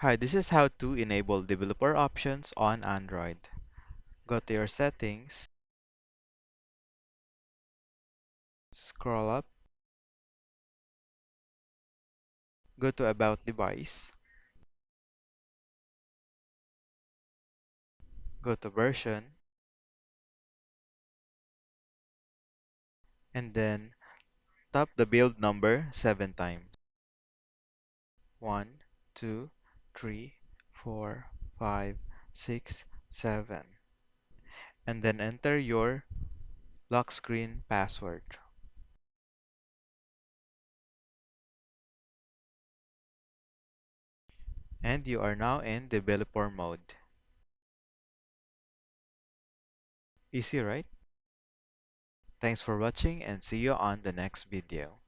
Hi, this is how to enable developer options on Android. Go to your settings, scroll up, go to About Device, go to Version, and then tap the build number 7 times. 1, 2, 3, 4, 5, 6, 7. And then enter your lock screen password. And you are now in developer mode. Easy, right? Thanks for watching and see you on the next video.